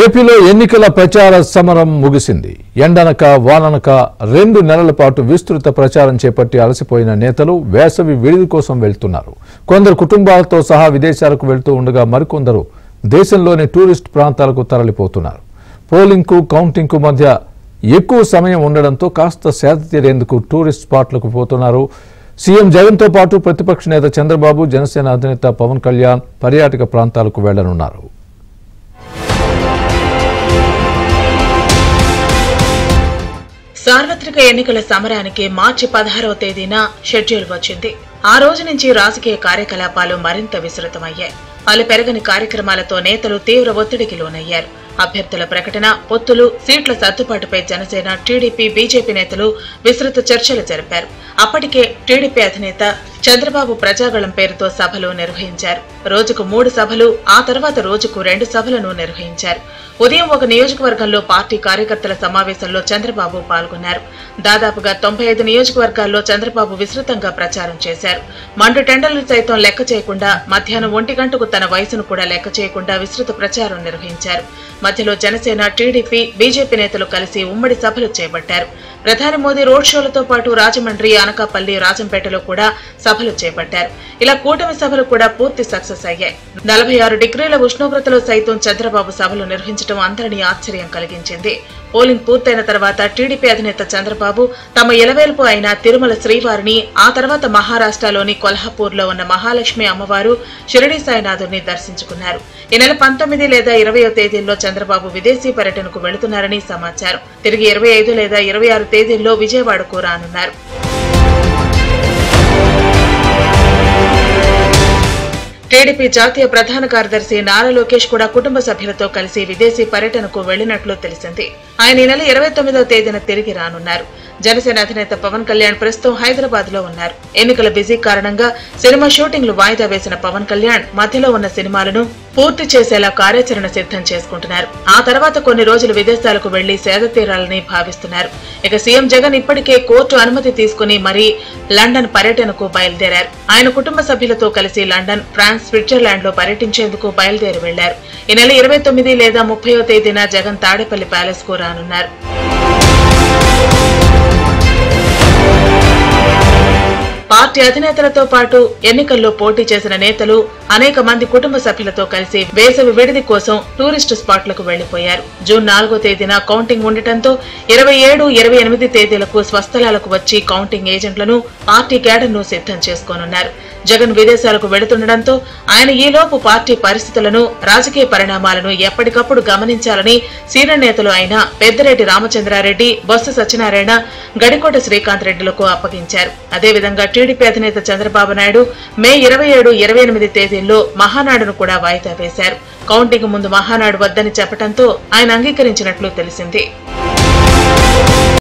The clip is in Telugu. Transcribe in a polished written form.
ఏపీలో ఎన్నికల ప్రచార సమరం ముగిసింది. ఎండనక వాననక 2 నెలల పాటు విస్తృత ప్రచారం చేపట్టి అలసిపోయిన నేతలు వేసవి విడిది కోసం వెళ్తున్నారు. కొందరు కుటుంబాలతో సహా విదేశాలకు వెళ్తూ ఉండగా మరికొందరు దేశంలోని టూరిస్ట్ ప్రాంతాలకు తరలిపోతున్నారు. పోలింగ్కు కౌంటింగ్కు మధ్య ఎక్కువ సమయం ఉండడంతో కాస్త సేద తీరేందుకు టూరిస్ట్ స్పాట్లకు పోతున్నారు. సీఎం జగన్తో పాటు ప్రతిపక్ష నేత చంద్రబాబు, జనసేన అధినేత పవన్ కళ్యాణ్ పర్యాటక ప్రాంతాలకు వెళ్లనున్నారు. సార్వత్రిక ఎన్నికల సమరానికి మార్చి 16వ తేదీన షెడ్యూల్ వచ్చింది. ఆ రోజు నుంచి రాజకీయ కార్యకలాపాలు మరింత విస్తృతమయ్యాయి. పలు పెరగని కార్యక్రమాలతో నేతలు తీవ్ర ఒత్తిడికి లోనయ్యారు. అభ్యర్థుల ప్రకటన, పొత్తులు, సీట్ల సర్దుబాటుపై జనసేన, టీడీపీ, బీజేపీ నేతలు విస్తృత చర్చలు జరిపారు. అప్పటికే టీడీపీ అధినేత చంద్రబాబు ప్రజాగళం పేరుతో సభలు నిర్వహించారు. రోజుకు 3 సభలు, ఆ తర్వాత రోజుకు 2 సభలను నిర్వహించారు. ఉదయం ఒక నియోజకవర్గంలో పార్టీ కార్యకర్తల సమావేశంలో చంద్రబాబు పాల్గొన్నారు. దాదాపుగా 95 నియోజకవర్గాల్లో చంద్రబాబు విస్తృతంగా ప్రచారం చేశారు. మండు టెండర్లు సైతం లెక్క చేయకుండా, మధ్యాహ్నం 1 గంటకు తన వయసును కూడా లెక్క చేయకుండా విస్తృత ప్రచారం నిర్వహించారు. మధ్యలో జనసేన, టీడీపీ, బీజేపీ నేతలు కలిసి ఉమ్మడి సభలు చేపట్టారు. ప్రధాని మోదీ రోడ్ షోలతో పాటు రాజమండ్రి, అనకాపల్లి, రాజంపేటలో కూడా సభలు చేపట్టారు. ఇలా కూటమి సభలు కూడా పూర్తి సక్సెస్ అయ్యాయి. 46 డిగ్రీల ఉష్ణోగ్రతలో సైతం చంద్రబాబు సభలు నిర్వహించడం అందరినీ ఆశ్చర్యం కలిగించింది. పోలింగ్ పూర్తయిన తర్వాత టీడీపీ అధినేత చంద్రబాబు తమ ఇలవేల్పు అయిన తిరుమల శ్రీవారిని, ఆ తర్వాత మహారాష్ట్రలోని కొల్హాపూర్లో ఉన్న మహాలక్ష్మి అమ్మవారు, షిరిడీ సాయినాథుడిని దర్శించుకున్నారు. ఈ నెల 19 లేదా 20వ తేదీల్లో చంద్రబాబు విదేశీ పర్యటనకు వెళుతున్నారని సమాచారం. తిరిగి 25 లేదా 26 తేదీల్లో విజయవాడకు రానున్నారు. టీడీపీ జాతీయ ప్రధాన కార్యదర్శి నారా లోకేష్ కూడా కుటుంబ సభ్యులతో కలిసి విదేశీ పర్యటనకు వెళ్లినట్లు తెలిసింది. ఆయన ఈ నెల 29వ తేదీన తిరిగి రానున్నారు. జనసేన అధినేత పవన్ కళ్యాణ్ ప్రస్తుతం హైదరాబాద్ లో ఉన్నారు. ఎన్నికల బిజీ కారణంగా సినిమా షూటింగ్లు వాయిదా వేసిన పవన్ కళ్యాణ్ మధ్యలో ఉన్న సినిమాలను పూర్తి చేసేలా కార్యాచరణ సిద్ధం చేసుకుంటున్నారు. ఆ తర్వాత కొన్ని రోజులు విదేశాలకు వెళ్లి సేద తీరాలని భావిస్తున్నారు. ఇక సీఎం జగన్ ఇప్పటికే కోర్టు అనుమతి తీసుకుని మరీ లండన్ పర్యటనకు బయలుదేరారు. ఆయన కుటుంబ సభ్యులతో కలిసి లండన్, ఫ్రాన్స్, స్విట్జర్లాండ్ లో పర్యటించేందుకు బయలుదేరి వెళ్లారు. ఈ నెల 29 లేదా 30వ తేదీన జగన్ తాడేపల్లి ప్యాలెస్ కు రానున్నారు. పార్టీ అధినేతలతో పాటు ఎన్నికల్లో పోటీ చేసిన నేతలు అనేక మంది కుటుంబ సభ్యులతో కలిసి వేసవి విడిది కోసం టూరిస్టు స్పాట్లకు వెళ్లిపోయారు. జూన్ 4వ తేదీన కౌంటింగ్ ఉండటంతో 27, 28 తేదీలకు స్వస్థలాలకు వచ్చి కౌంటింగ్ ఏజెంట్లను, పార్టీ క్యాడర్ను సిద్ధం చేసుకోనున్నారు. జగన్ విదేశాలకు వెళుతుండటంతో ఆయన ఈలోపు పార్టీ పరిస్థితులను, రాజకీయ పరిణామాలను ఎప్పటికప్పుడు గమనించాలని సీనియర్ నేతలు అయిన పెద్దిరెడ్డి రామచంద్రారెడ్డి, బొత్స సత్యనారాయణ, గడికోట శ్రీకాంత్ రెడ్డిలకు అప్పగించారు. అదేవిధంగా టీడీపీ అధినేత చంద్రబాబు నాయుడు మే 27, 28 తేదీల్లో మహానాడును కూడా వాయిదా వేశారు. కౌంటింగ్ ముందు మహానాడు వద్దని చెప్పడంతో ఆయన అంగీకరించినట్లు తెలిసింది.